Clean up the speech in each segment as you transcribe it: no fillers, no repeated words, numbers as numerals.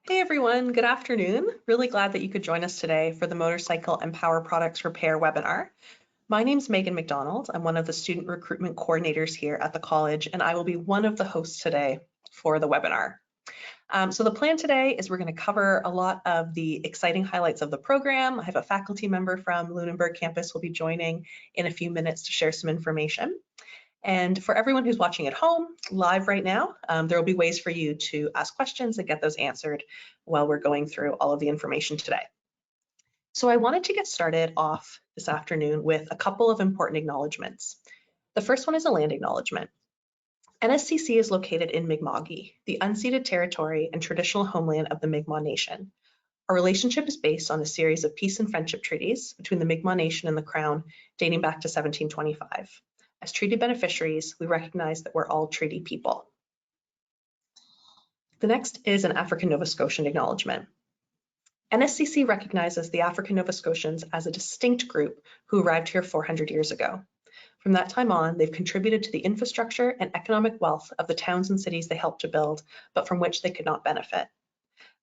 Hey everyone, good afternoon. Really glad that you could join us today for the Motorcycle and Power Products Repair webinar. My name's Megan McDonald. I'm one of the student recruitment coordinators here at the college, and I will be one of the hosts today for the webinar. So the plan today is we're going to cover a lot of the exciting highlights of the program. I have a faculty member from Lunenburg campus who will be joining in a few minutes to share some information. And for everyone who's watching at home live right now, there will be ways for you to ask questions and get those answered while we're going through all of the information today. So I wanted to get started off this afternoon with a couple of important acknowledgements. The first one is a land acknowledgement. NSCC is located in Mi'kma'ki, the unceded territory and traditional homeland of the Mi'kmaq Nation. Our relationship is based on a series of peace and friendship treaties between the Mi'kmaq Nation and the Crown dating back to 1725. As treaty beneficiaries, we recognize that we're all treaty people. The next is an African Nova Scotian acknowledgement. NSCC recognizes the African Nova Scotians as a distinct group who arrived here 400 years ago. From that time on, they've contributed to the infrastructure and economic wealth of the towns and cities they helped to build, but from which they could not benefit.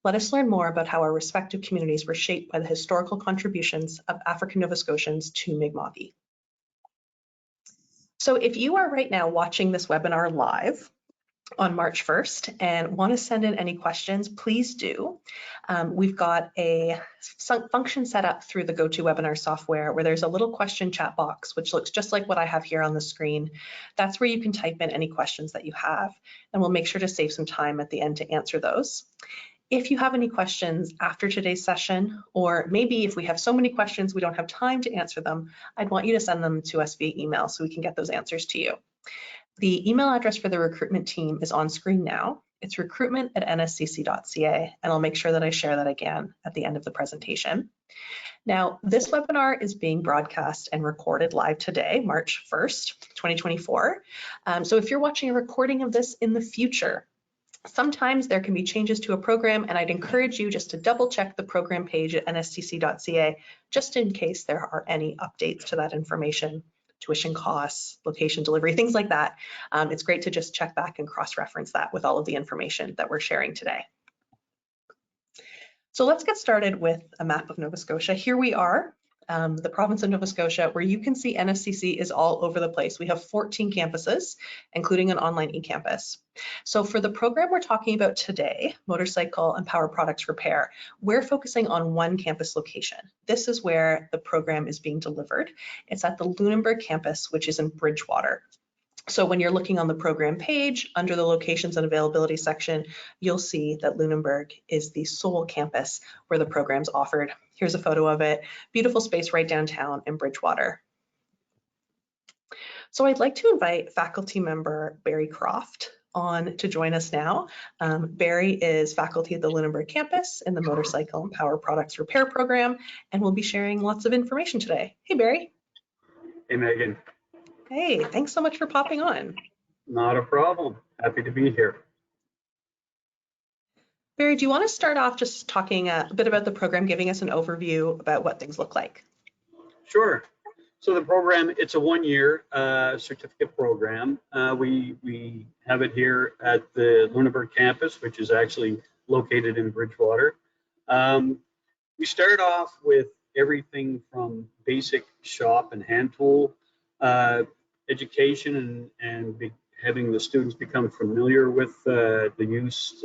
Let us learn more about how our respective communities were shaped by the historical contributions of African Nova Scotians to Mi'kma'ki. So if you are right now watching this webinar live on March 1st and want to send in any questions, please do. We've got a function set up through the GoToWebinar software where there's a little question chat box, which looks just like what I have here on the screen. That's where you can type in any questions that you have, and we'll make sure to save some time at the end to answer those. If you have any questions after today's session, or maybe if we have so many questions we don't have time to answer them, I'd want you to send them to us via email so we can get those answers to you. The email address for the recruitment team is on screen now. It's recruitment@nscc.ca, and I'll make sure that I share that again at the end of the presentation. Now, this webinar is being broadcast and recorded live today, March 1st, 2024. So if you're watching a recording of this in the future, sometimes there can be changes to a program, and I'd encourage you just to double check the program page at nscc.ca just in case there are any updates to that information, tuition costs, location delivery, things like that. It's great to just check back and cross-reference that with all of the information that we're sharing today. So let's get started with a map of Nova Scotia. Here we are. The province of Nova Scotia, where you can see NSCC is all over the place. We have 14 campuses, including an online eCampus. So for the program we're talking about today, Motorcycle and Power Products Repair, we're focusing on one campus location. This is where the program is being delivered. It's at the Lunenburg campus, which is in Bridgewater. So when you're looking on the program page, under the locations and availability section, you'll see that Lunenburg is the sole campus where the program's offered. Here's a photo of it. Beautiful space right downtown in Bridgewater. So I'd like to invite faculty member Barry Croft on to join us now. Barry is faculty at the Lunenburg campus in the Motorcycle and Power Products Repair program, and we'll be sharing lots of information today. Hey, Barry. Hey, Megan. Hey, thanks so much for popping on. Not a problem. Happy to be here. Barry, do you want to start off just talking a bit about the program, giving us an overview about what things look like? Sure. So the program, it's a one-year certificate program. We have it here at the Lunenburg campus, which is actually located in Bridgewater. We start off with everything from basic shop and hand tool education and having the students become familiar with the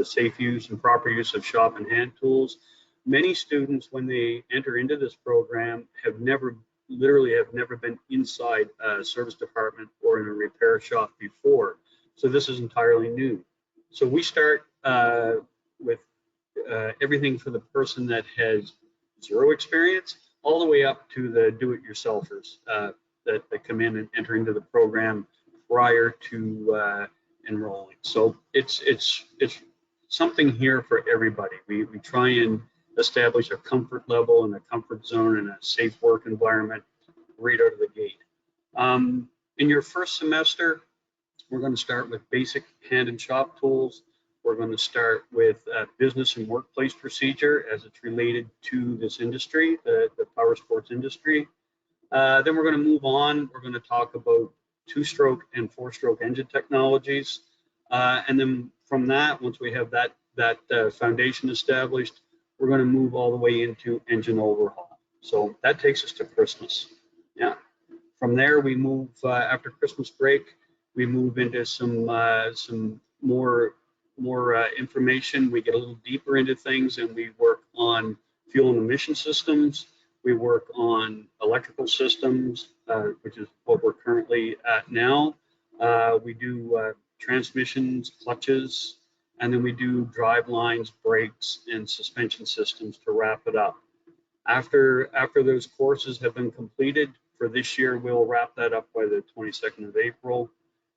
safe use and proper use of shop and hand tools. Many students, when they enter into this program, literally have never been inside a service department or in a repair shop before. So this is entirely new. So we start with everything for the person that has zero experience, all the way up to the do-it-yourselfers that come in and enter into the program prior to enrolling. So it's something here for everybody. We try and establish a comfort level and a comfort zone and a safe work environment right out of the gate. In your first semester, we're going to start with basic hand and shop tools. We're going to start with business and workplace procedure as it's related to this industry, the power sports industry. Then we're going to move on. We're going to talk about two-stroke and four-stroke engine technologies. And then from that, once we have that foundation established, we're going to move all the way into engine overhaul. So that takes us to Christmas. Yeah. From there, we move after Christmas break. We move into some more information. We get a little deeper into things, and we work on fuel and emission systems. We work on electrical systems, which is what we're currently at now. We do transmissions, clutches, and then we do drive lines, brakes, and suspension systems to wrap it up. After those courses have been completed for this year, we'll wrap that up by the 22nd of April.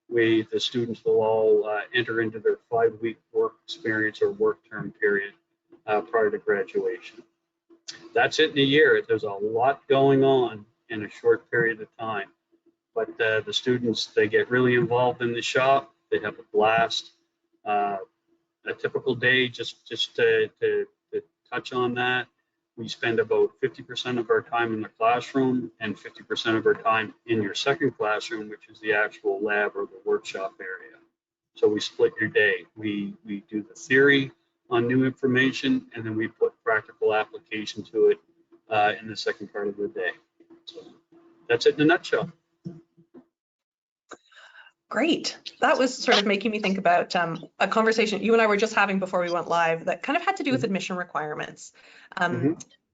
The students will all enter into their 5-week work experience or work term period prior to graduation. That's it in a year. There's a lot going on in a short period of time. But the students, they get really involved in the shop. They have a blast. A typical day, just to touch on that, we spend about 50% of our time in the classroom and 50% of our time in your second classroom, which is the actual lab or the workshop area. So we split your day. We do the theory on new information, and then we put practical application to it in the second part of the day. So that's it in a nutshell. Great. That was sort of making me think about a conversation you and I were just having before we went live that kind of had to do with admission requirements.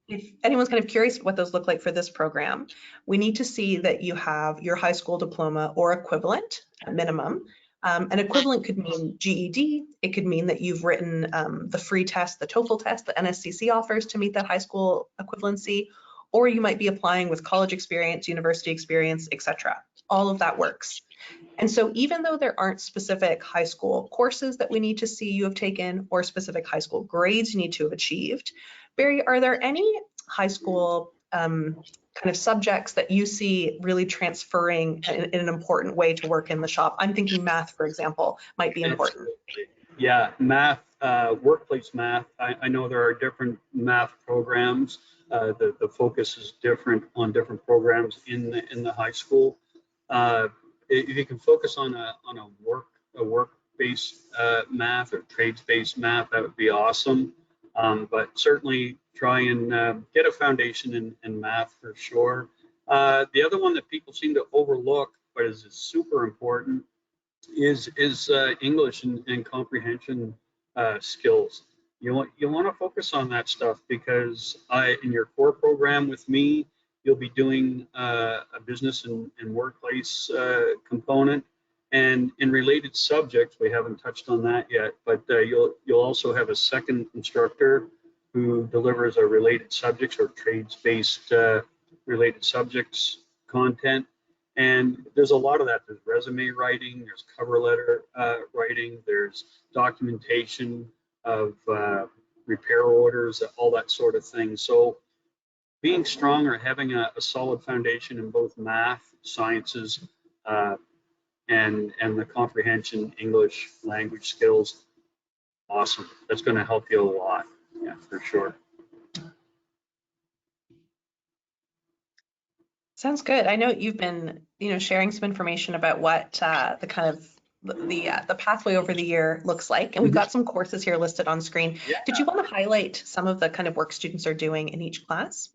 If anyone's kind of curious what those look like for this program, we need to see that you have your high school diploma or equivalent at minimum. An equivalent could mean GED. It could mean that you've written the free test, the TOEFL test that NSCC offers to meet that high school equivalency, or you might be applying with college experience, university experience, etc. All of that works. And so even though there aren't specific high school courses that we need to see you have taken or specific high school grades you need to have achieved, Barry, are there any high school kind of subjects that you see really transferring in an important way to work in the shop? I'm thinking math, for example, might be important. Yeah, math, workplace math. I know there are different math programs. The focus is different on different programs in the high school. If you can focus on a work-based math or trades-based math, that would be awesome. But certainly try and get a foundation in math for sure. The other one that people seem to overlook, but is super important, is English and comprehension skills. You want to focus on that stuff because in your core program with me, you'll be doing a business and workplace component, and in related subjects, we haven't touched on that yet, but you'll also have a second instructor who delivers a related subjects or trades-based related subjects content. And there's a lot of that. There's resume writing, there's cover letter writing, there's documentation of repair orders, all that sort of thing. So being strong or having a solid foundation in both math, sciences, and the comprehension English language skills, awesome. That's going to help you a lot. Yeah, for sure. Sounds good. I know you've been, sharing some information about what the kind of the pathway over the year looks like, and we've got some courses here listed on screen. Yeah. Did you want to highlight some of the kind of work students are doing in each class?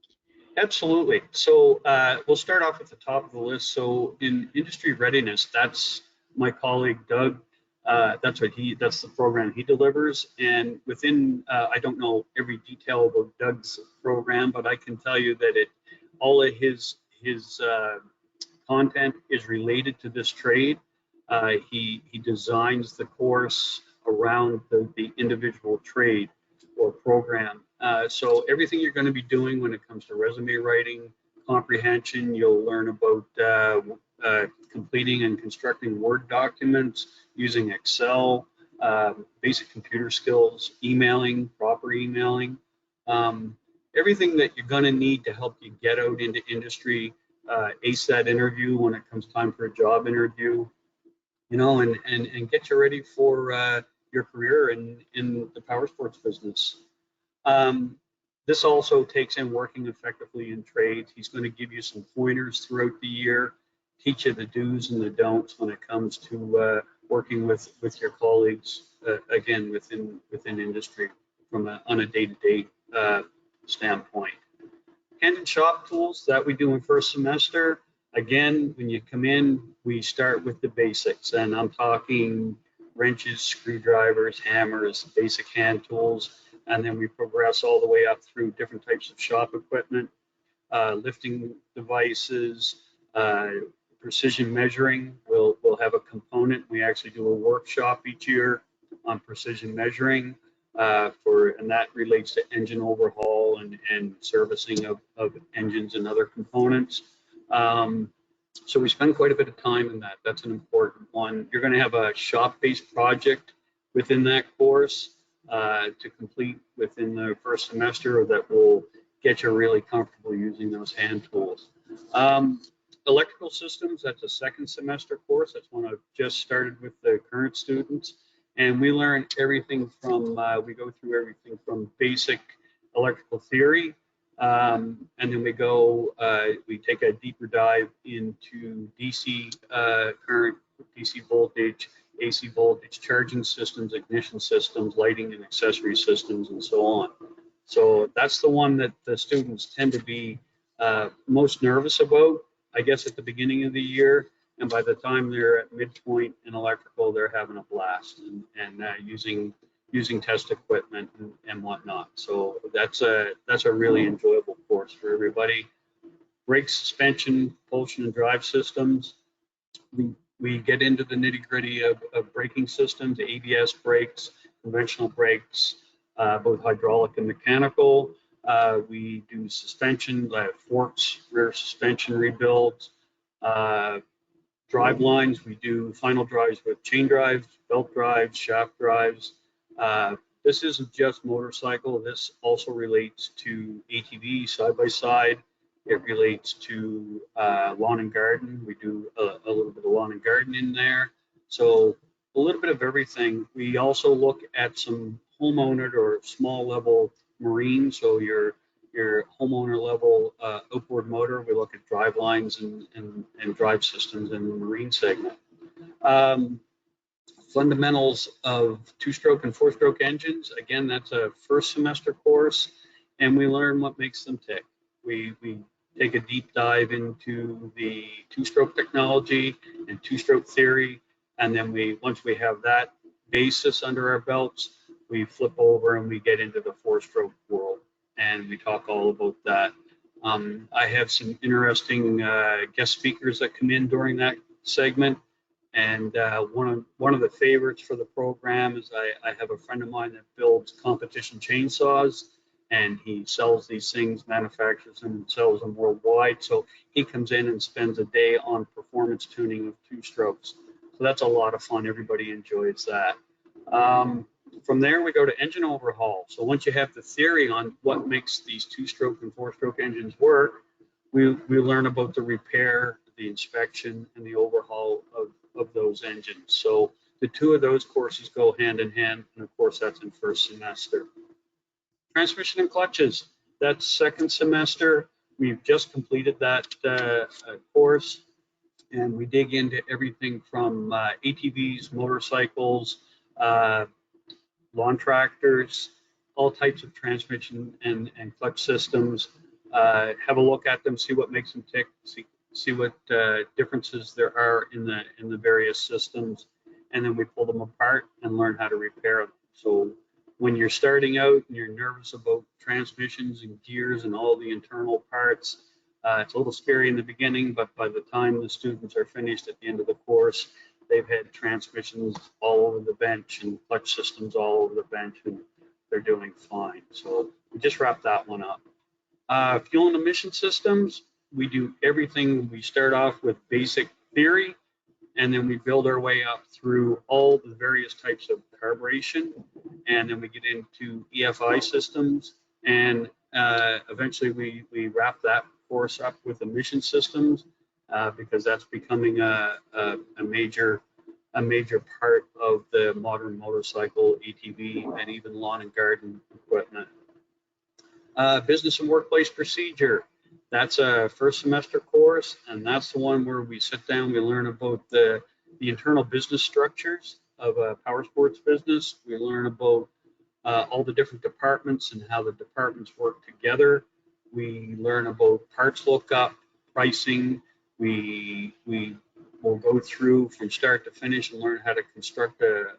Absolutely. So we'll start off at the top of the list. So in industry readiness, that's my colleague Doug. That's the program he delivers. And within, I don't know every detail about Doug's program, but I can tell you that all of his content is related to this trade. He designs the course around the individual trade or program. So everything you're going to be doing when it comes to resume writing, comprehension, you'll learn about completing and constructing Word documents, using Excel, basic computer skills, emailing, proper emailing, everything that you're going to need to help you get out into industry, ace that interview when it comes time for a job interview, and get you ready for your career in the power sports business. This also takes in working effectively in trades. He's going to give you some pointers throughout the year, teach you the do's and the don'ts when it comes to working with your colleagues, again, within industry on a day-to-day standpoint. Hand and shop tools that we do in first semester. Again, when you come in, we start with the basics, and I'm talking wrenches, screwdrivers, hammers, basic hand tools, and then we progress all the way up through different types of shop equipment, lifting devices, precision measuring. We'll have a component. We actually do a workshop each year on precision measuring, and that relates to engine overhaul and servicing of engines and other components. So we spend quite a bit of time in that. That's an important one. You're going to have a shop-based project within that course to complete within the first semester that will get you really comfortable using those hand tools. Electrical systems, that's a second semester course. That's one I've just started with the current students. And we learn everything from, we go through everything from basic electrical theory, and then we take a deeper dive into DC current, DC voltage, AC voltage, charging systems, ignition systems, lighting and accessory systems, and so on. So that's the one that the students tend to be most nervous about, I guess, at the beginning of the year. And by the time they're at midpoint in electrical, they're having a blast and using test equipment and whatnot. So that's a really enjoyable course for everybody. Brake, suspension, propulsion, and drive systems. We get into the nitty-gritty of braking systems, ABS brakes, conventional brakes, both hydraulic and mechanical. We do suspension, forks, rear suspension rebuilds, drive lines. We do final drives with chain drives, belt drives, shaft drives. This isn't just motorcycle. This also relates to ATV, side-by-side. It relates to lawn and garden. We do a little bit of lawn and garden in there. So a little bit of everything. We also look at some homeowner or small level marine. So your homeowner level outboard motor. We look at drive lines and drive systems in the marine segment. Fundamentals of two-stroke and four-stroke engines. Again, that's a first semester course, and we learn what makes them tick. We take a deep dive into the two-stroke technology and two-stroke theory, and then once we have that basis under our belts, we flip over and we get into the four-stroke world, and we talk all about that. I have some interesting guest speakers that come in during that segment. And one of the favorites for the program is I have a friend of mine that builds competition chainsaws, and he sells these things, manufactures them, and sells them worldwide. So he comes in and spends a day on performance tuning of two strokes. So that's a lot of fun. Everybody enjoys that. From there, we go to engine overhaul. So once you have the theory on what makes these two-stroke and four-stroke engines work, we learn about the repair, the inspection, and the overhaul of those engines. So the two of those courses go hand in hand, and of course that's in first semester. Transmission and clutches, that's second semester. We've just completed that course, and we dig into everything from ATVs, motorcycles, lawn tractors, all types of transmission and clutch systems. Have a look at them, see what makes them tick, see what differences there are in the various systems, and then we pull them apart and learn how to repair them. So when you're starting out and you're nervous about transmissions and gears and all the internal parts, it's a little scary in the beginning, but by the time the students are finished at the end of the course, they've had transmissions all over the bench and clutch systems all over the bench, and they're doing fine. So we just wrapped that one up. Fuel and emission systems, we do everything. We start off with basic theory, and then we build our way up through all the various types of carburation, and then we get into EFI systems, and eventually we wrap that course up with emission systems, because that's becoming a major part of the modern motorcycle, ATV, and even lawn and garden equipment. Business and workplace procedure. That's a first semester course, and that's the one where we sit down, we learn about the the internal business structures of a power sports business. We learn about all the different departments and how the departments work together. We learn about parts lookup, pricing. We will go through from start to finish and learn how to construct a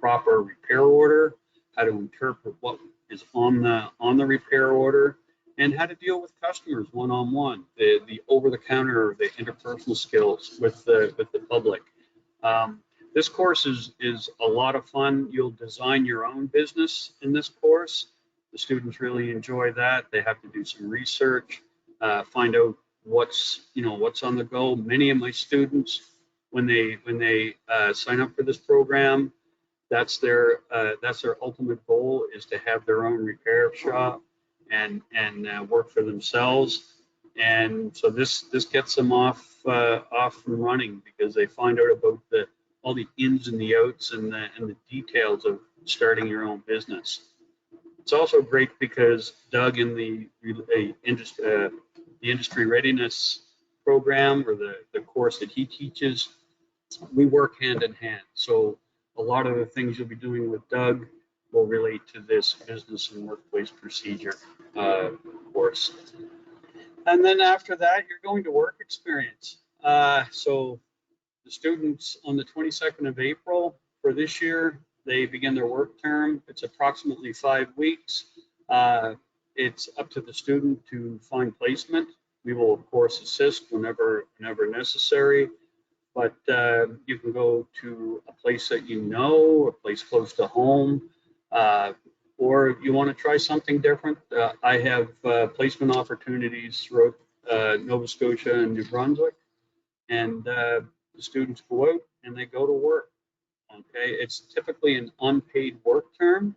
proper repair order, how to interpret what is on the repair order, and how to deal with customers one-on-one, the over-the-counter, the interpersonal skills with the public. This course is a lot of fun. You'll design your own business in this course. The students really enjoy that. They have to do some research, find out what's on the go. Many of my students, when they sign up for this program, that's their ultimate goal, is to have their own repair shop and work for themselves. And so this gets them off and running, because they find out about all the ins and the outs and the details of starting your own business. It's also great because Doug in the industry readiness program, or the course that he teaches, we work hand in hand. So a lot of the things you'll be doing with Doug will relate to this business and workplace procedure course. And then after that, you're going to work experience. So the students on the 22nd of April for this year, they begin their work term. It's approximately 5 weeks. It's up to the student to find placement. We will, of course, assist whenever necessary, but you can go to a place that you know, a place close to home, or if you want to try something different. I have placement opportunities throughout Nova Scotia and New Brunswick, and the students go out and they go to work. Okay, it's typically an unpaid work term,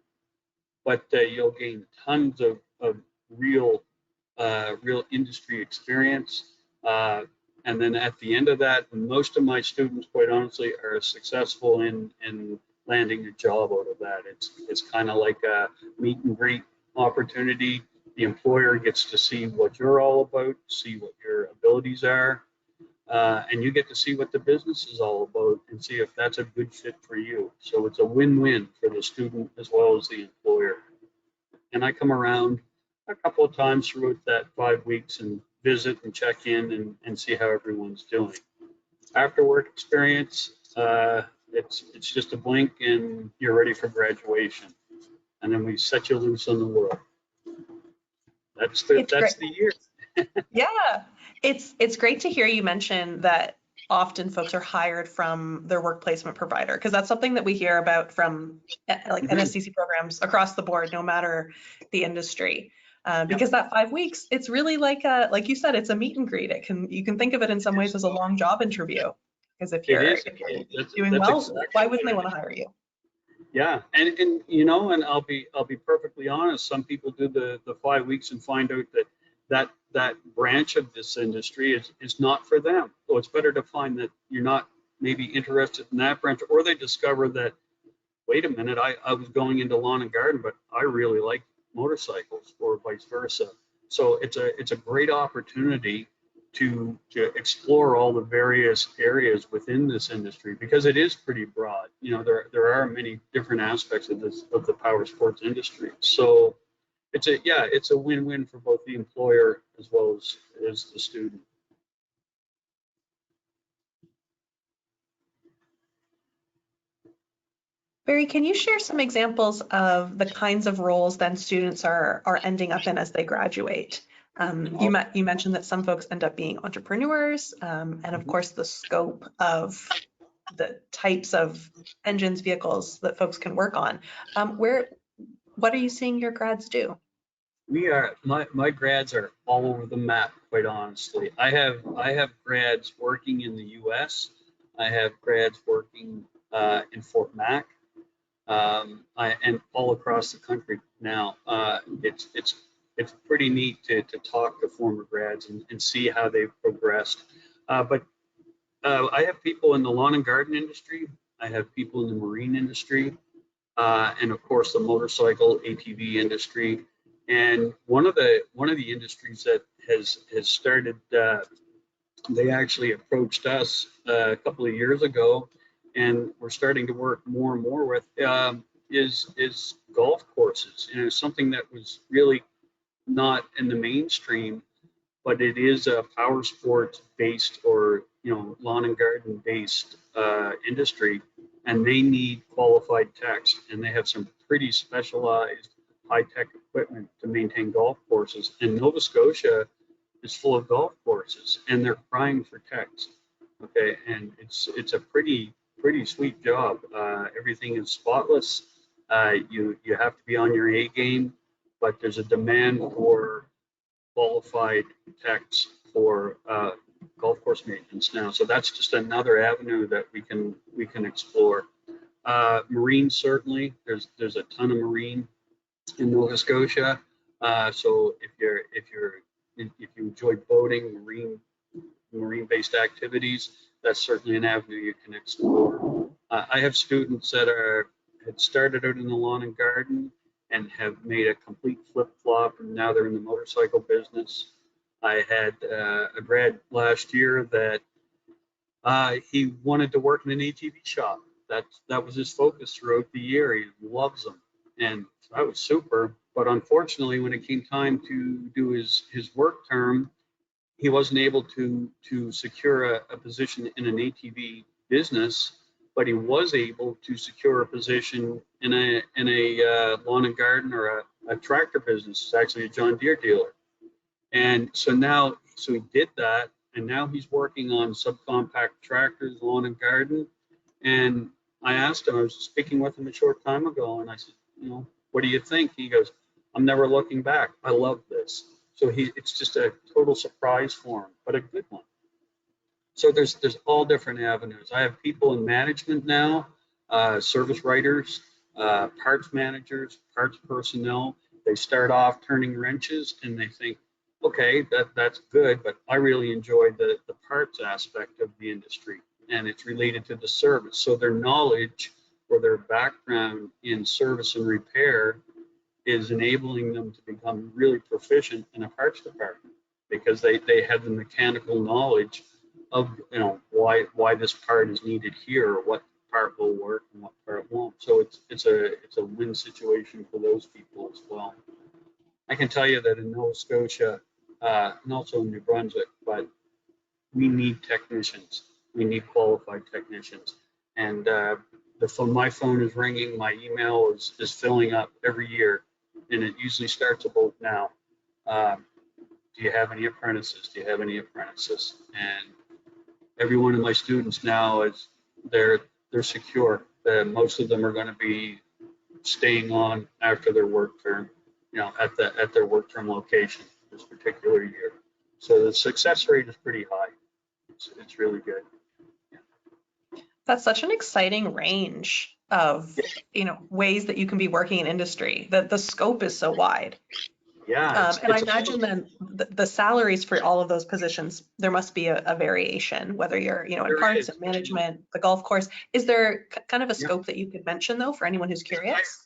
but you'll gain tons of real industry experience. And then at the end of that, most of my students, quite honestly, are successful in landing a job out of that. It's kind of like a meet and greet opportunity. The employer gets to see what you're all about, see what your abilities are, and you get to see what the business is all about and see if that's a good fit for you. So it's a win-win for the student as well as the employer. And I come around a couple of times throughout that 5 weeks and visit and check in and see how everyone's doing. After work experience, it's just a blink and you're ready for graduation. And then we set you loose on the world. That's the year. Yeah, it's great to hear you mention that often folks are hired from their work placement provider, because that's something that we hear about from like NSCC programs across the board, no matter the industry. Because that 5 weeks, it's really like you said, it's a meet and greet. You can think of it in some ways as a long job interview, because if you're doing well, exactly. Why wouldn't they want to hire you? Yeah, and you know, and I'll be perfectly honest. Some people do the 5 weeks and find out that branch of this industry is not for them. So it's better to find that you're not maybe interested in that branch, or they discover that, wait a minute, I was going into lawn and garden, but I really like motorcycles, or vice versa. So it's a great opportunity to explore all the various areas within this industry, because it is pretty broad. You know, there are many different aspects of the power sports industry. So it's a win-win for both the employer as well as the student. Barry, can you share some examples of the kinds of roles then students are ending up in as they graduate? You mentioned that some folks end up being entrepreneurs, and of course the scope of the types of engines, vehicles that folks can work on. What are you seeing your grads do? My grads are all over the map, quite honestly. I have grads working in the US. I have grads working in Fort Mac, and all across the country now. It's pretty neat to talk to former grads and see how they've progressed. But I have people in the lawn and garden industry. I have people in the marine industry, and of course the motorcycle ATV industry. And one of the industries that has started they actually approached us a couple of years ago, and we're starting to work more and more with is golf courses. You know, something that was really not in the mainstream, but it is a power sports based, or lawn and garden based industry, and they need qualified techs, and they have some pretty specialized high tech equipment to maintain golf courses. And Nova Scotia is full of golf courses, and they're crying for techs. Okay, and it's a pretty sweet job. Everything is spotless. You have to be on your A game, but there's a demand for qualified techs for golf course maintenance now. So that's just another avenue that we can explore. Marine, certainly. There's a ton of marine in Nova Scotia. So if you enjoy boating, marine-based activities, that's certainly an avenue you can explore. I have students that had started out in the lawn and garden and have made a complete flip-flop, and now they're in the motorcycle business. I had a grad last year that he wanted to work in an ATV shop. That was his focus throughout the year. He loves them, and that was super. But unfortunately, when it came time to do his work term, he wasn't able to secure a position in an ATV business, but he was able to secure a position in a lawn and garden, or a tractor business. It's actually a John Deere dealer. And so he did that, and now he's working on subcompact tractors, lawn and garden. And I asked him, I was speaking with him a short time ago, and I said, what do you think? He goes, I'm never looking back. I love this. So it's just a total surprise for him, but a good one. So there's all different avenues. I have people in management now, service writers, parts managers, parts personnel. They start off turning wrenches, and they think, okay, that's good, but I really enjoy the parts aspect of the industry, and it's related to the service. So their knowledge or their background in service and repair is enabling them to become really proficient in a parts department, because they have the mechanical knowledge of why this part is needed here, or what part will work and what part won't. So it's a win situation for those people as well. I can tell you that in Nova Scotia, and also in New Brunswick, but we need technicians. We need qualified technicians. And my phone is ringing, my email is filling up every year, and it usually starts about now. Do you have any apprentices? Do you have any apprentices? And every one of my students now they're secure. Most of them are going to be staying on after their work term, at their work term location this particular year. So the success rate is pretty high. It's really good. That's such an exciting range of ways that you can be working in industry. The scope is so wide. Yeah. And I imagine then the salaries for all of those positions, there must be a variation, whether you're in parts and management, the golf course. Is there kind of a scope that you could mention, though, for anyone who's curious?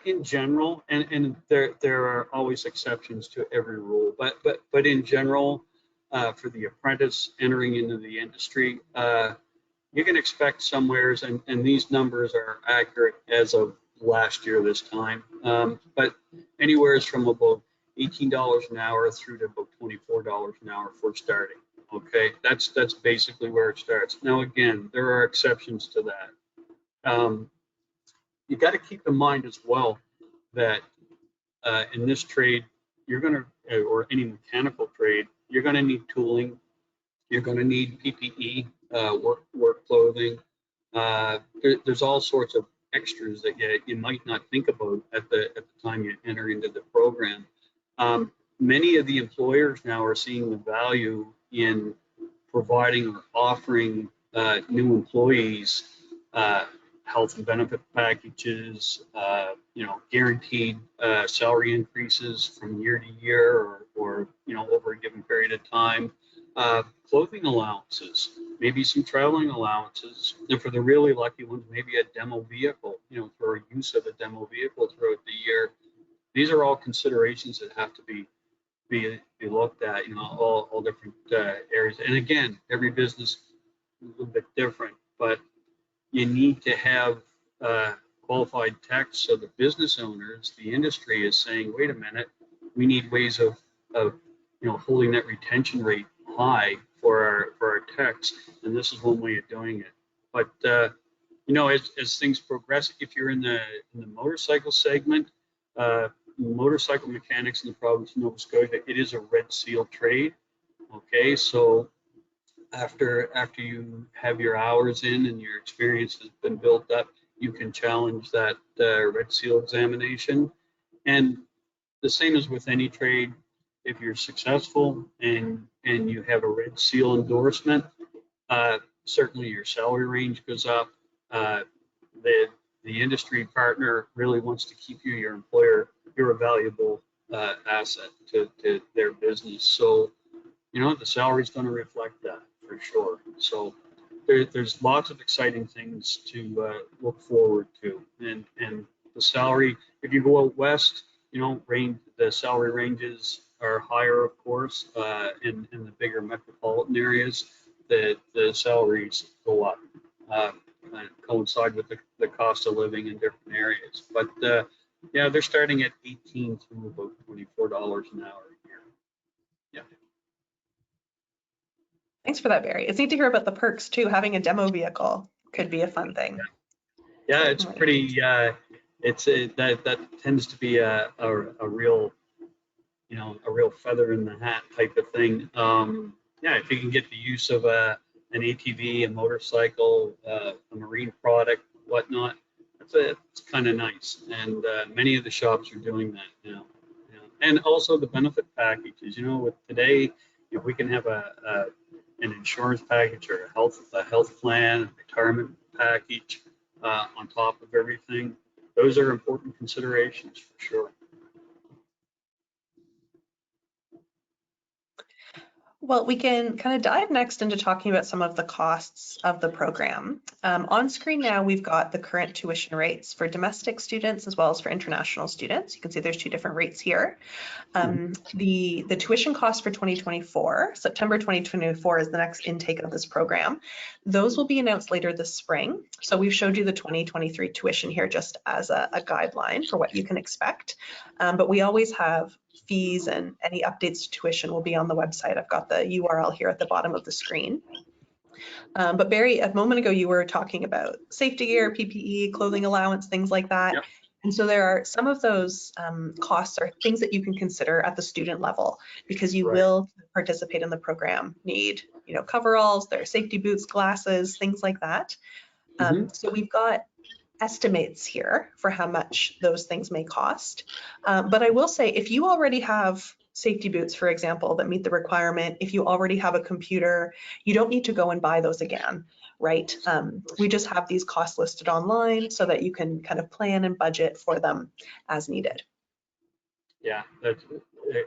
In general, and there are always exceptions to every rule, but in general, for the apprentice entering into the industry, you can expect somewheres, and these numbers are accurate as of last year this time, but anywhere from about $18 an hour through to about $24 an hour for starting. Okay, that's basically where it starts. Now, again, there are exceptions to that. You got to keep in mind as well that in this trade, you're going to, or any mechanical trade, you're going to need tooling. You're going to need PPE, work clothing. There's all sorts of extras that you might not think about at the time you enter into the program. Many of the employers now are seeing the value in providing or offering new employees health and benefit packages, guaranteed salary increases from year to year, or over a given period of time. Clothing allowances, maybe some traveling allowances, and for the really lucky ones, maybe a demo vehicle, for use of a demo vehicle throughout the year. These are all considerations that have to be looked at, you know, all different areas. And again, every business is a little bit different, but you need to have qualified techs, so the business owners, the industry is saying, wait a minute, we need ways of you know, holding that retention rate high for our techs, and this is one way of doing it. But you know, as things progress, if you're in the motorcycle segment, motorcycle mechanics in the province of Nova Scotia, it is a red seal trade. Okay, so after you have your hours in and your experience has been built up, you can challenge that red seal examination. And the same as with any trade, if you're successful and you have a red seal endorsement, certainly your salary range goes up. The industry partner really wants to keep you, your employer. You're a valuable asset to their business. So, you know, the salary is going to reflect that for sure. So there's lots of exciting things to look forward to. And the salary, if you go out west, you know, the salary ranges are higher, of course, in the bigger metropolitan areas. The salaries go up, and coincide with the cost of living in different areas. But yeah, they're starting at $18 to about $24 an hour here. Yeah. Thanks for that, Barry. It's neat to hear about the perks too. Having a demo vehicle could be a fun thing. Yeah, it's pretty. That tends to be a real, you know, a real feather in the hat type of thing. Yeah, if you can get the use of an ATV, a motorcycle, a marine product, whatnot, it's kind of nice. And many of the shops are doing that now. You know. And also the benefit packages. You know, with today, if we can have an insurance package or a health plan, a retirement package on top of everything, those are important considerations for sure. Well, we can kind of dive next into talking about some of the costs of the program. On screen now, we've got the current tuition rates for domestic students as well as for international students. You can see there's two different rates here. The tuition cost for 2024, September 2024 is the next intake of this program. Those will be announced later this spring. So we've showed you the 2023 tuition here just as a guideline for what you can expect. But we always have fees, and any updates to tuition will be on the website. I've got the URL here at the bottom of the screen. But Barry, a moment ago, you were talking about safety gear, PPE, clothing allowance, things like that. Yep. And so there are some of those costs are things that you can consider at the student level, because you will participate in the program need, you know, coveralls, there are safety boots, glasses, things like that. So we've got estimates here for how much those things may cost. But I will say, if you already have safety boots, for example, that meet the requirement, if you already have a computer, you don't need to go and buy those again, right? We just have these costs listed online so that you can kind of plan and budget for them as needed. Yeah, that's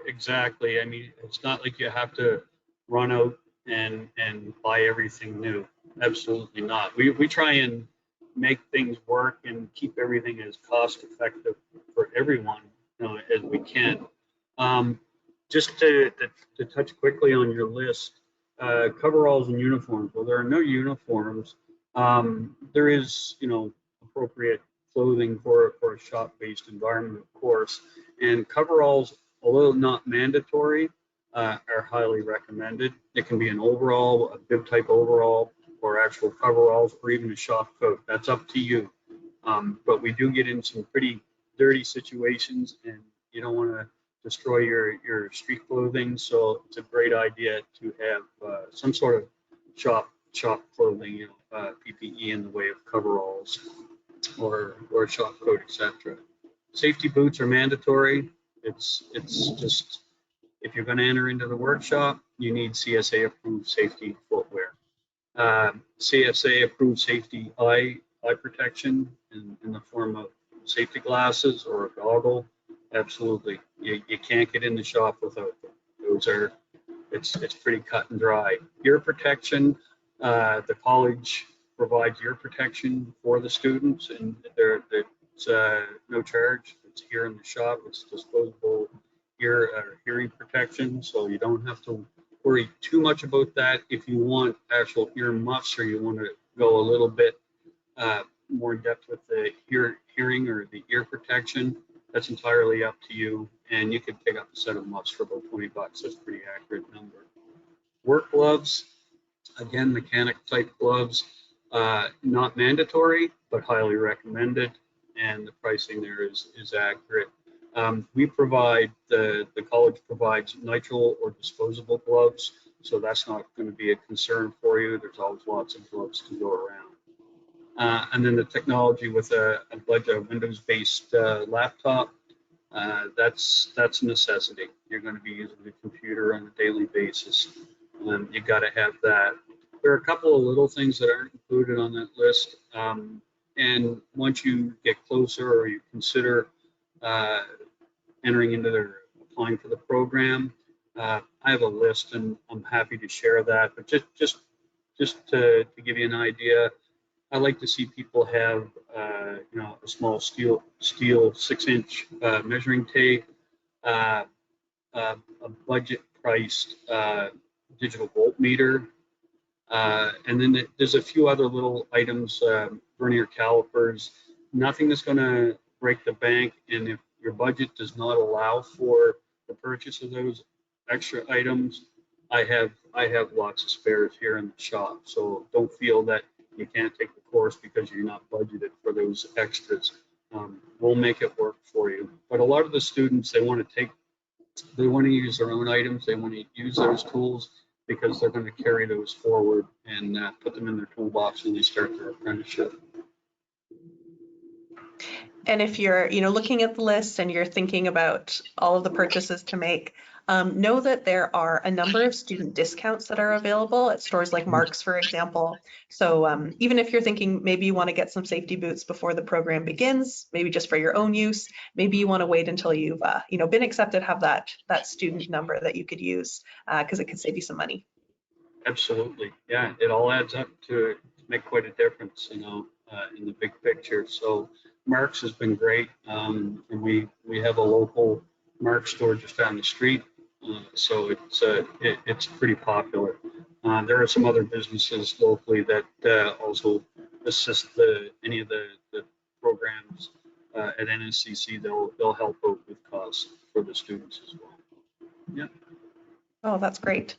exactly. I mean, it's not like you have to run out and buy everything new. Absolutely not. We try and make things work and keep everything as cost effective for everyone, you know, as we can. Just to touch quickly on your list, coveralls and uniforms. Well, there are no uniforms. There is, you know, appropriate clothing for a shop-based environment, of course. And coveralls, although not mandatory, are highly recommended. It can be an overall, a bib type overall, or actual coveralls, or even a shop coat. That's up to you. But we do get in some pretty dirty situations, and you don't want to destroy your street clothing. So it's a great idea to have some sort of shop clothing, you know, PPE in the way of coveralls or a shop coat, etc. Safety boots are mandatory. It's just, if you're going to enter into the workshop, you need CSA approved safety footwear. CSA approved safety eye protection in the form of safety glasses or a goggle. Absolutely, you can't get in the shop without them. Those are, it's pretty cut and dry. Ear protection, the college provides ear protection for the students, and it's no charge. It's here in the shop. It's disposable hearing protection, so you don't have to worry too much about that. If you want actual ear muffs, or you want to go a little bit more in depth with the hearing or the ear protection, that's entirely up to you. And you could pick up a set of muffs for about 20 bucks. That's a pretty accurate number. Work gloves, again, mechanic type gloves, not mandatory, but highly recommended. And the pricing there is accurate. We provide, the college provides nitrile or disposable gloves, so that's not going to be a concern for you. There's always lots of gloves to go around. And then the technology with a Windows-based laptop, that's a necessity. You're going to be using the computer on a daily basis. You've got to have that. There are a couple of little things that aren't included on that list. And once you get closer, or you consider entering into applying for the program, I have a list, and I'm happy to share that. But just to give you an idea, I like to see people have, a small steel 6-inch measuring tape, a budget-priced digital voltmeter, and then there's a few other little items, vernier calipers. Nothing that's going to break the bank, and if your budget does not allow for the purchase of those extra items, I have lots of spares here in the shop. So don't feel that you can't take the course because you're not budgeted for those extras. We'll make it work for you. But a lot of the students, they want to use their own items. They want to use those tools because they're going to carry those forward and put them in their toolbox when they start their apprenticeship. And if you're, looking at the list and you're thinking about all of the purchases to make, know that there are a number of student discounts that are available at stores like Mark's, for example. So even if you're thinking maybe you want to get some safety boots before the program begins, maybe just for your own use, maybe you want to wait until you've, been accepted, have that student number that you could use, because it could save you some money. Absolutely, yeah, it all adds up to make quite a difference, in the big picture. So Mark's has been great, and we have a local Mark's store just down the street, so it's pretty popular. There are some other businesses locally that also assist any of the programs at NSCC. They'll help out with costs for the students as well. Yeah. Oh, that's great.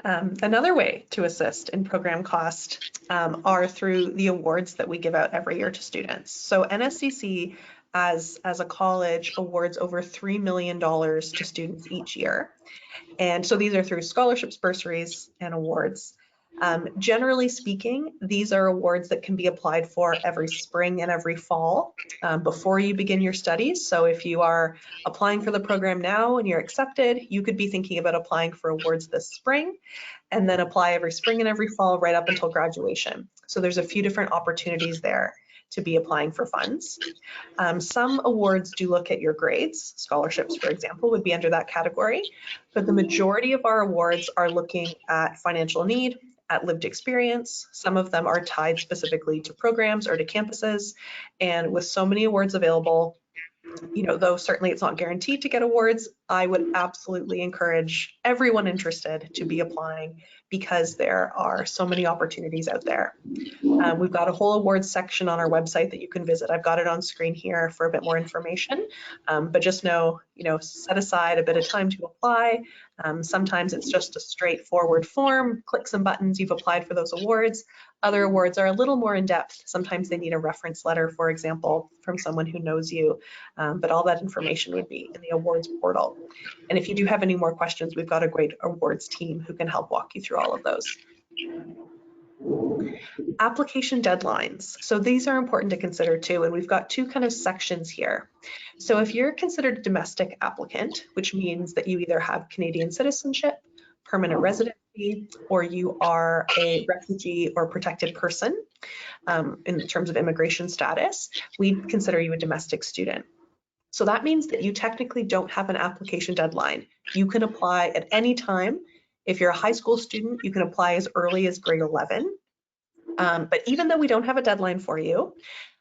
Another way to assist in program cost are through the awards that we give out every year to students. So NSCC, as a college, awards over $3 million to students each year. And so these are through scholarships, bursaries, and awards. Generally speaking, these are awards that can be applied for every spring and every fall before you begin your studies. So if you are applying for the program now and you're accepted, you could be thinking about applying for awards this spring, and then apply every spring and every fall right up until graduation. So there's a few different opportunities there to be applying for funds. Some awards do look at your grades. Scholarships, for example, would be under that category, but the majority of our awards are looking at financial need, at lived experience. Some of them are tied specifically to programs or to campuses. And with so many awards available, though certainly it's not guaranteed to get awards, I would absolutely encourage everyone interested to be applying, because there are so many opportunities out there. We've got a whole awards section on our website that you can visit. I've got it on screen here for a bit more information, but just know, set aside a bit of time to apply. Sometimes it's just a straightforward form, click some buttons, you've applied for those awards. Other awards are a little more in depth. Sometimes they need a reference letter, for example, from someone who knows you, but all that information would be in the awards portal. And if you do have any more questions, we've got a great awards team who can help walk you through all of those. Application deadlines. So these are important to consider too, and we've got two kind of sections here. So if you're considered a domestic applicant, which means that you either have Canadian citizenship, permanent residency, or you are a refugee or protected person in terms of immigration status, we consider you a domestic student. So that means that you technically don't have an application deadline. You can apply at any time. If you're a high school student, you can apply as early as grade 11. But even though we don't have a deadline for you,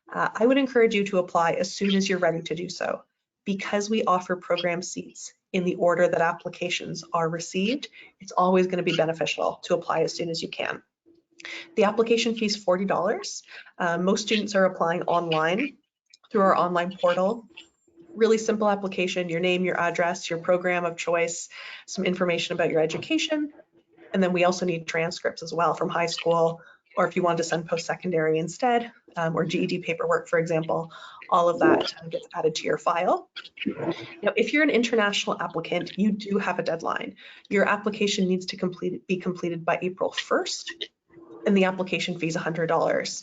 I would encourage you to apply as soon as you're ready to do so. because we offer program seats in the order that applications are received, it's always going to be beneficial to apply as soon as you can. The application fee is $40. Most students are applying online through our online portal. Really simple application, your name, your address, your program of choice, some information about your education. And then we also need transcripts as well from high school, or if you want to send post-secondary instead, or GED paperwork, for example, all of that gets added to your file. Now, if you're an international applicant, you do have a deadline. Your application needs to be completed by April 1st. And the application fee is $100.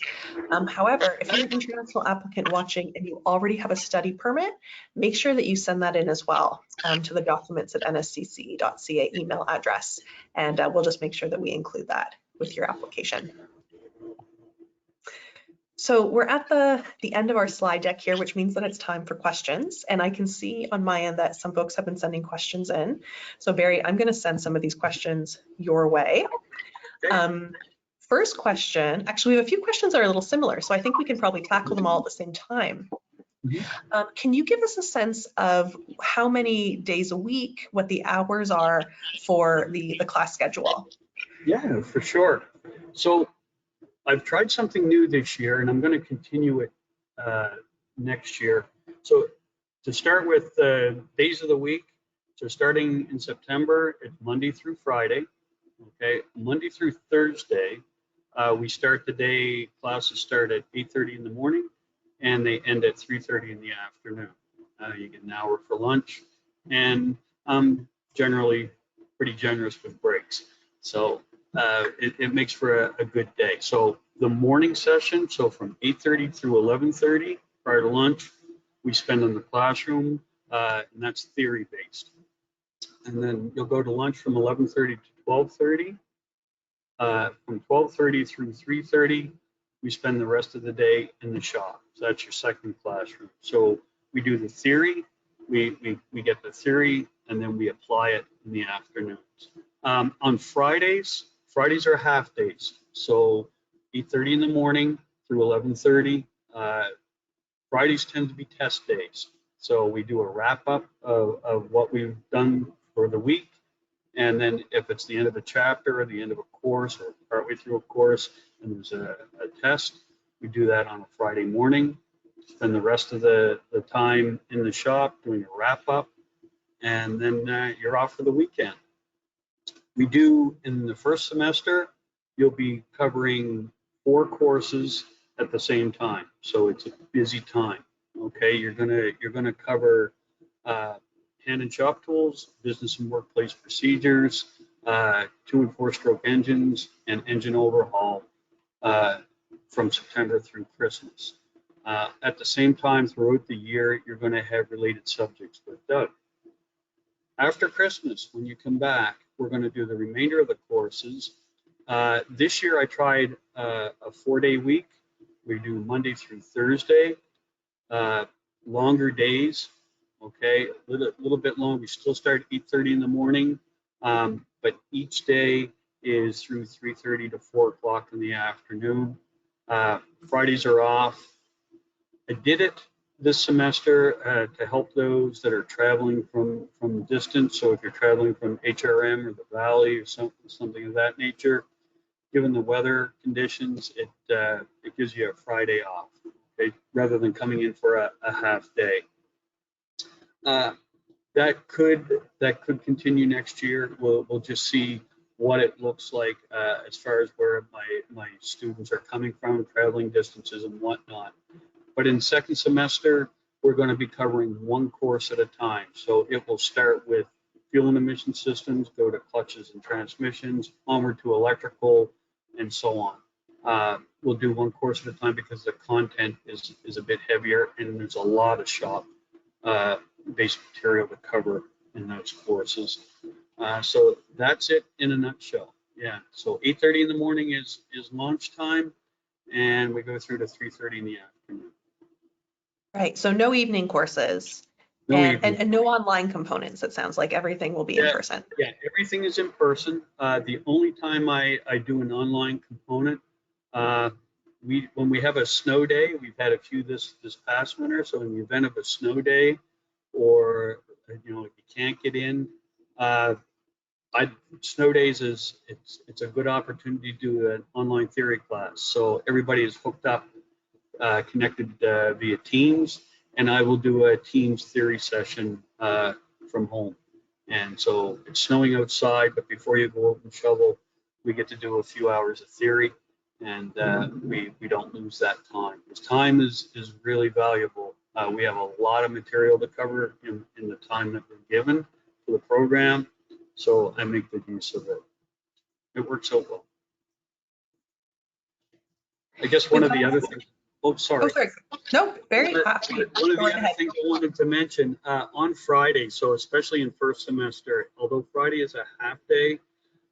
However, if you're an international applicant watching and you already have a study permit, make sure that you send that in as well to the documents@nscc.ca email address. And we'll just make sure that we include that with your application. So we're at the end of our slide deck here, which means that it's time for questions. And I can see on my end that some folks have been sending questions in. So Barry, I'm going to send some of these questions your way. First question, actually we have a few questions that are a little similar, so I think we can probably tackle them all at the same time. Can you give us a sense of how many days a week, what the hours are for the class schedule? Yeah, for sure. So I've tried something new this year, and I'm going to continue it next year. So to start with the days of the week, so starting in September, it's Monday through Friday. Okay, Monday through Thursday, we start the day, classes start at 8:30 in the morning and they end at 3:30 in the afternoon. You get an hour for lunch, and I'm generally pretty generous with breaks. So it makes for a good day. So the morning session, so from 8:30 through 11:30 prior to lunch, we spend in the classroom, and that's theory based. And then you'll go to lunch from 11:30 to 12:30. From 12:30 through 3:30, we spend the rest of the day in the shop. So that's your second classroom. So we do the theory, we get the theory, and then we apply it in the afternoons. On Fridays are half days. So 8:30 in the morning through 11:30. Fridays tend to be test days. So we do a wrap up of what we've done for the week. And then if it's the end of a chapter or the end of a course or partway through a course and there's a test, we do that on a Friday morning. Spend the rest of the time in the shop doing a wrap up, and then you're off for the weekend. We do, in the first semester, you'll be covering 4 courses at the same time. So it's a busy time. Okay, you're gonna cover hand and shop tools, business and workplace procedures, 2- and 4-stroke engines, and engine overhaul from September through Christmas. At the same time, throughout the year, you're going to have related subjects with Doug. After Christmas, when you come back, we're going to do the remainder of the courses. This year, I tried a 4-day week. We do Monday through Thursday, longer days. Okay, a little bit long. We still start at 8:30 in the morning, but each day is through 3:30 to 4 o'clock in the afternoon. Fridays are off. I did it this semester to help those that are traveling from distance. So if you're traveling from HRM or the Valley or something of that nature, given the weather conditions, it gives you a Friday off, okay, rather than coming in for a half day. That could continue next year. We'll just see what it looks like as far as where my students are coming from, traveling distances and whatnot. But in second semester, we're going to be covering 1 course at a time. So it will start with fuel and emission systems, go to clutches and transmissions, onward to electrical, and so on. We'll do 1 course at a time because the content is a bit heavier and there's a lot of shop based material to cover in those courses. So that's it in a nutshell. Yeah, so 8:30 in the morning is launch time, and we go through to 3:30 in the afternoon. Right, so no evening courses, and no online components. It sounds like everything will be in person. Yeah, everything is in person. The only time I do an online component, when we have a snow day, we've had a few this past winter, so in the event of a snow day, or you know, if you can't get in, snow days is it's a good opportunity to do an online theory class. So everybody is hooked up, connected via Teams, and I will do a Teams theory session from home. And so it's snowing outside, but before you go out and shovel, we get to do a few hours of theory, and we don't lose that time. Because time is really valuable. We have a lot of material to cover in the time that we're given for the program, so I make good use of it. It works out well. I guess one of the other things. Oh, sorry. Oh, sorry. No, very happy. One of the other things I wanted to mention, on Friday, so especially in first semester, although Friday is a half day,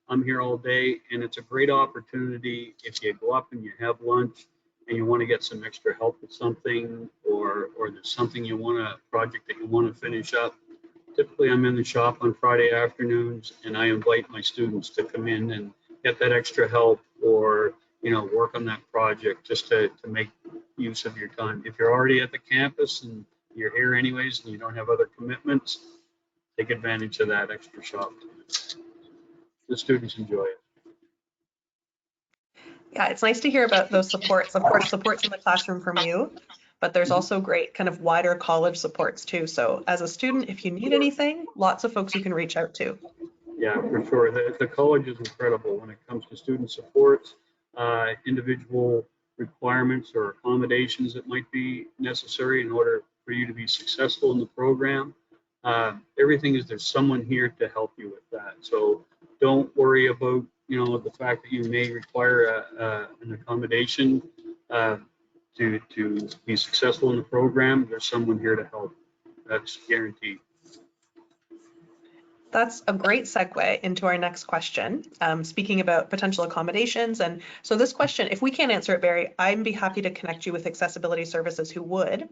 I'm here all day, and it's a great opportunity if you go up and you have lunch and you want to get some extra help with something, or there's something a project that you want to finish up. Typically, I'm in the shop on Friday afternoons, and I invite my students to come in and get that extra help, or work on that project, just to make use of your time. If you're already at the campus and you're here anyways and you don't have other commitments, take advantage of that extra shop time. The students enjoy it. Yeah, it's nice to hear about those supports. Of course, supports in the classroom from you, but there's also great kind of wider college supports too. So as a student, if you need anything, lots of folks you can reach out to. Yeah, for sure. The college is incredible when it comes to student supports, individual requirements or accommodations that might be necessary in order for you to be successful in the program. Everything is, there's someone here to help you with that. So don't worry about the fact that you may require an accommodation to be successful in the program. There's someone here to help. That's guaranteed. That's a great segue into our next question. Speaking about potential accommodations. And so this question, if we can't answer it, Barry, I'd be happy to connect you with accessibility services who would.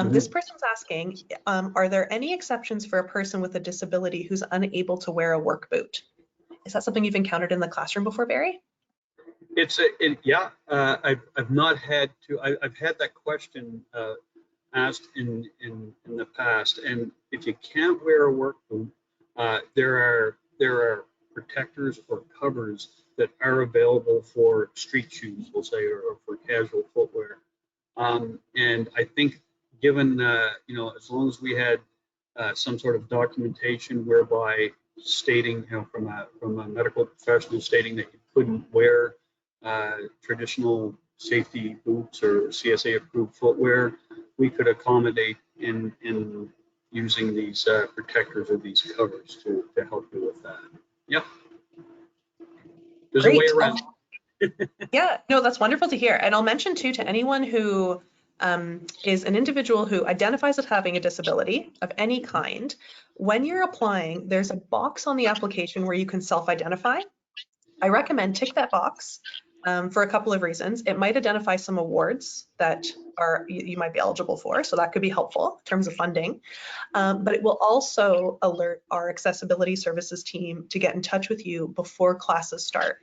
This person's asking, are there any exceptions for a person with a disability who's unable to wear a work boot? Is that something you've encountered in the classroom before, Barry? Yeah. I've not had to. I've had that question asked in the past. And if you can't wear a work boot, there are protectors or covers that are available for street shoes, we'll say, or for casual footwear. And I think, given as long as we had some sort of documentation whereby stating, from a medical professional stating that you couldn't wear traditional safety boots or CSA approved footwear, we could accommodate in using these protectors or these covers to help you with that. Yep. There's a way around. Yeah, no, that's wonderful to hear. And I'll mention too, to anyone who is an individual who identifies as having a disability of any kind, when you're applying, there's a box on the application where you can self-identify. I recommend tick that box for a couple of reasons. It might identify some awards that you might be eligible for, so that could be helpful in terms of funding. But it will also alert our accessibility services team to get in touch with you before classes start.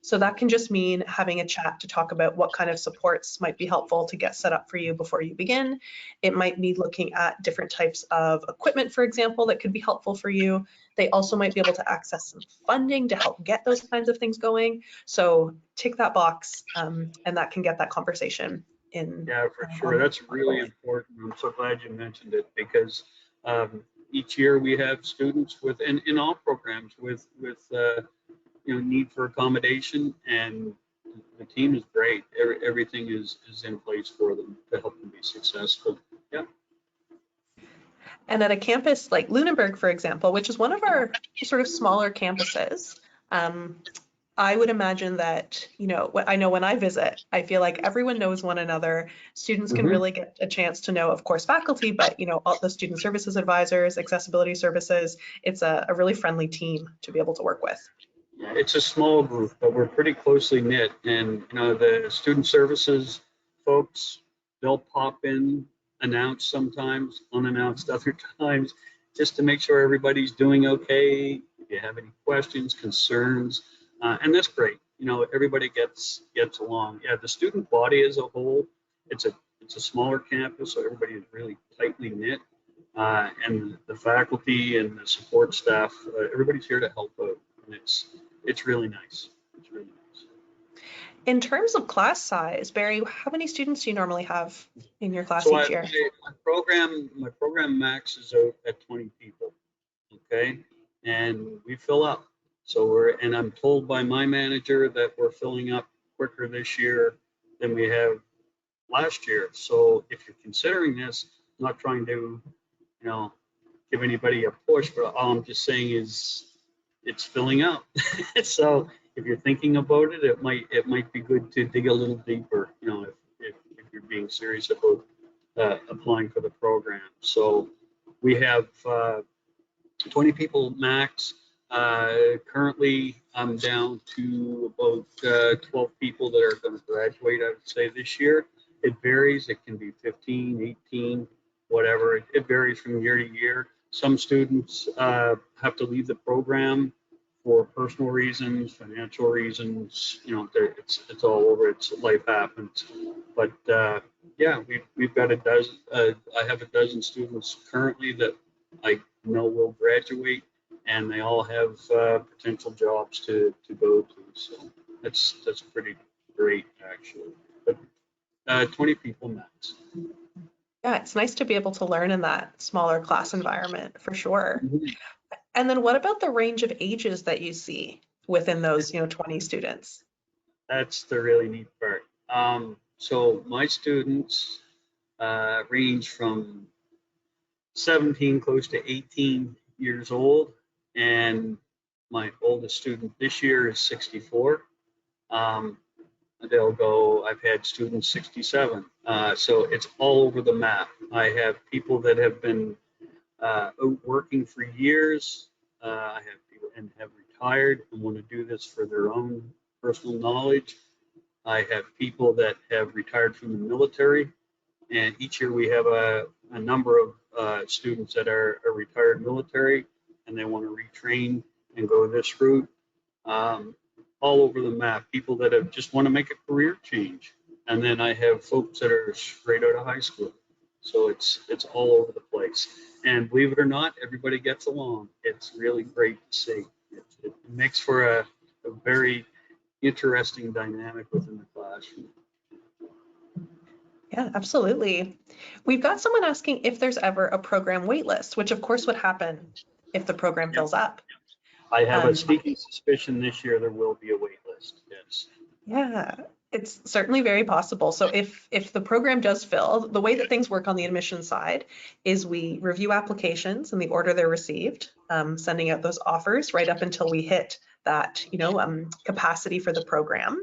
So that can just mean having a chat to talk about what kind of supports might be helpful to get set up for you before you begin. It might be looking at different types of equipment, for example, that could be helpful for you. They also might be able to access some funding to help get those kinds of things going. So tick that box, and that can get that conversation in. Yeah, for sure. That's really important. I'm so glad you mentioned it, because each year we have students in all programs with need for accommodation, and the team is great. Everything is in place for them to help them be successful. Yeah. And at a campus like Lunenburg, for example, which is one of our sort of smaller campuses, I would imagine that, I know when I visit, I feel like everyone knows one another. Students can really get a chance to know, of course, faculty, but, all the student services advisors, accessibility services. It's a really friendly team to be able to work with. It's a small group, but we're pretty closely knit. And, the student services folks, they'll pop in, announce sometimes, unannounced other times, just to make sure everybody's doing okay. If you have any questions, concerns, and that's great. Everybody gets along. Yeah, the student body as a whole, it's a smaller campus, so everybody is really tightly knit. and the faculty and the support staff, everybody's here to help out, and it's really nice. It's really nice. In terms of class size, Barry, how many students do you normally have in your class So each year? my program maxes out at 20 people. Okay, and we fill up. So and I'm told by my manager that we're filling up quicker this year than we have last year. So if you're considering this, I'm not trying to, give anybody a push, but all I'm just saying is it's filling up. So if you're thinking about it, it might be good to dig a little deeper, if you're being serious about applying for the program. So we have 20 people max. Currently, I'm down to about 12 people that are going to graduate, I would say, this year. It varies. It can be 15, 18, whatever. It varies from year to year. Some students have to leave the program for personal reasons, financial reasons. It's all over. Life happens. But yeah, we've got a dozen. I have a dozen students currently that I know will graduate, and they all have potential jobs to go to. So that's pretty great, actually. But 20 people max. Yeah, it's nice to be able to learn in that smaller class environment for sure. Mm-hmm. And then what about the range of ages that you see within those, 20 students? That's the really neat part. So my students range from 17 close to 18 years old, and my oldest student this year is 64. Um, I've had students 67. So it's all over the map. I have people that have been out working for years. I have people and have retired and want to do this for their own personal knowledge. I have people that have retired from the military, and each year we have a number of students that are retired military and they want to retrain and go this route. All over the map, people that have just want to make a career change. And then I have folks that are straight out of high school. So it's all over the place. And believe it or not, everybody gets along. It's really great to see. It makes for a very interesting dynamic within the classroom. Yeah, absolutely. We've got someone asking if there's ever a program waitlist, which of course would happen if the program fills up. I have a sneaking suspicion this year there will be a wait list. Yes. Yeah, it's certainly very possible. So if the program does fill, the way that things work on the admission side is we review applications in the order they're received, sending out those offers right up until we hit that capacity for the program.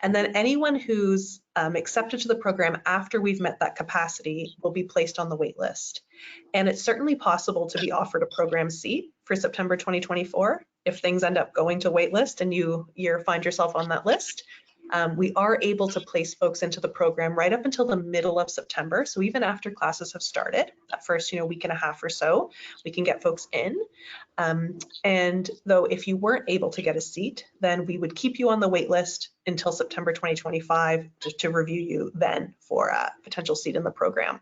And then anyone who's accepted to the program after we've met that capacity will be placed on the wait list. And it's certainly possible to be offered a program seat for September 2024 if things end up going to wait list and you find yourself on that list. We are able to place folks into the program right up until the middle of September. So even after classes have started, that first week and a half or so, we can get folks in. And though if you weren't able to get a seat, then we would keep you on the wait list until September 2025 to review you then for a potential seat in the program.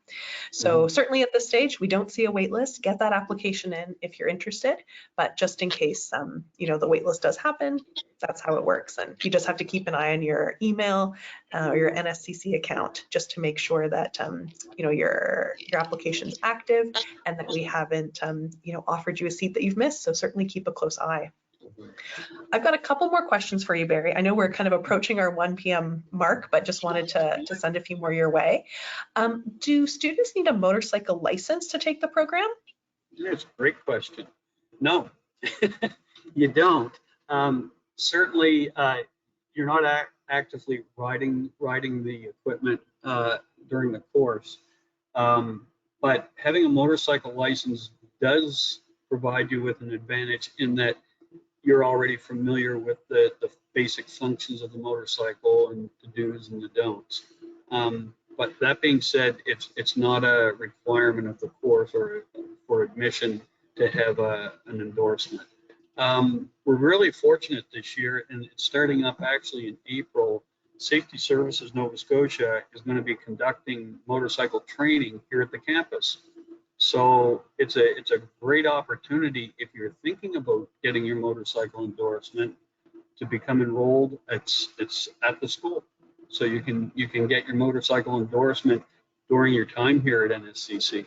So certainly at this stage, we don't see a wait list. Get that application in if you're interested, but just in case the wait list does happen, that's how it works. And you just have to keep an eye on your email or your NSCC account just to make sure that your application's active and that we haven't offered you a seat that you've missed. So certainly keep a close eye. I've got a couple more questions for you, Barry. I know we're kind of approaching our 1 p.m. mark, but just wanted to send a few more your way. Do students need a motorcycle license to take the program? That's a great question. No, you don't. Certainly, you're not actively riding the equipment during the course, but having a motorcycle license does provide you with an advantage in that you're already familiar with the basic functions of the motorcycle and the do's and the don'ts. But that being said, it's not a requirement of the course or for admission to have an endorsement. We're really fortunate this year, and it's starting up actually in April. Safety Services Nova Scotia is going to be conducting motorcycle training here at the campus. So it's a great opportunity if you're thinking about getting your motorcycle endorsement to become enrolled. It's at the school, so you can get your motorcycle endorsement during your time here at NSCC.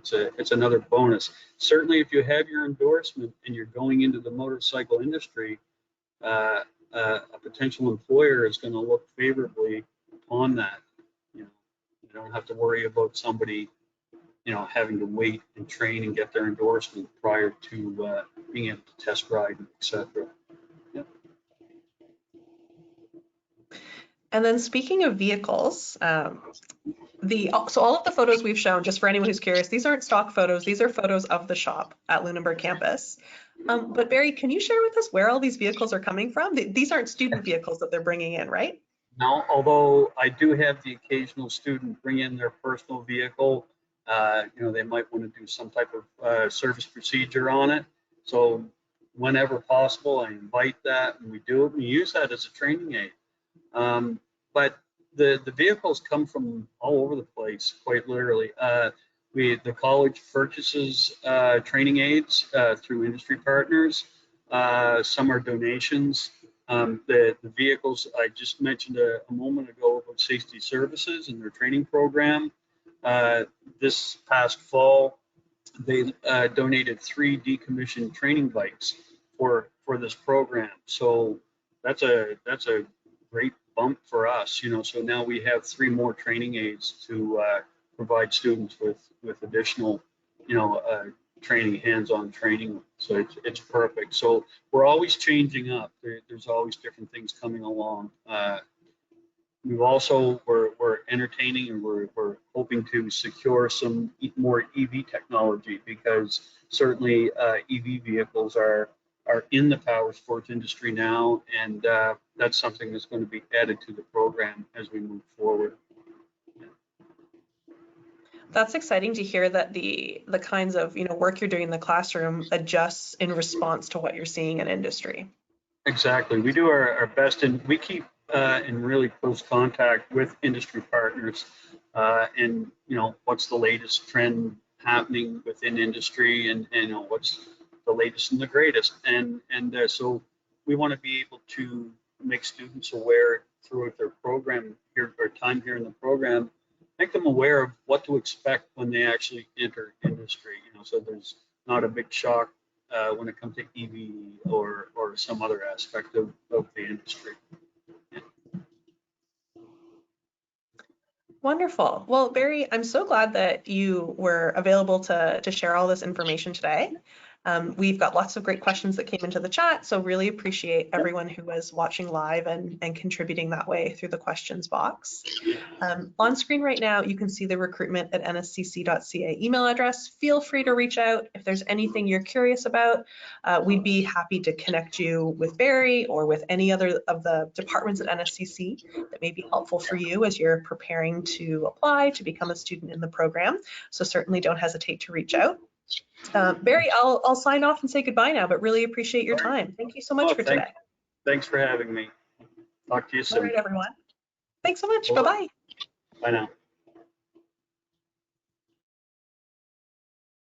So it's another bonus. Certainly, if you have your endorsement and you're going into the motorcycle industry, a potential employer is going to look favorably upon that. You know, you don't have to worry about somebody, having to wait and train and get their endorsement prior to being able to test ride, etc. And then speaking of vehicles, so all of the photos we've shown, just for anyone who's curious, these aren't stock photos. These are photos of the shop at Lunenburg campus. But Barry, can you share with us where all these vehicles are coming from? These aren't student vehicles that they're bringing in, right? No, although I do have the occasional student bring in their personal vehicle. They might want to do some type of service procedure on it. So whenever possible, I invite that, and we do it. We use that as a training aid. But the vehicles come from all over the place, quite literally. The college purchases training aids through industry partners. Some are donations. The vehicles I just mentioned a moment ago about safety services and their training program. This past fall, they donated 3 decommissioned training bikes for this program. So that's a great bump for us. So now we have 3 more training aids to provide students with additional, training, hands-on training. So it's perfect. So we're always changing up. There's always different things coming along. We're entertaining, and we're hoping to secure some more EV technology, because certainly EV vehicles are in the power sports industry now, and that's something that's going to be added to the program as we move forward. That's exciting to hear that the kinds of work you're doing in the classroom adjusts in response to what you're seeing in industry. Exactly. We do our best, and we keep in really close contact with industry partners, and what's the latest trend happening within industry, and what's the latest and the greatest, and so we want to be able to make students aware throughout their program here, or time here in the program, make them aware of what to expect when they actually enter industry. So there's not a big shock when it comes to EV or some other aspect of the industry. Yeah. Wonderful. Well, Barry, I'm so glad that you were available to share all this information today. We've got lots of great questions that came into the chat, so really appreciate everyone who was watching live and contributing that way through the questions box. On screen right now, you can see the recruitment at nscc.ca email address. Feel free to reach out if there's anything you're curious about. We'd be happy to connect you with Barry or with any other of the departments at NSCC that may be helpful for you as you're preparing to apply to become a student in the program. So certainly don't hesitate to reach out. Barry, I'll sign off and say goodbye now, but really appreciate your time. Thank you so much for today. Thanks for having me. Talk to you soon. All right, everyone. Thanks so much. Bye. Bye-bye. Bye now.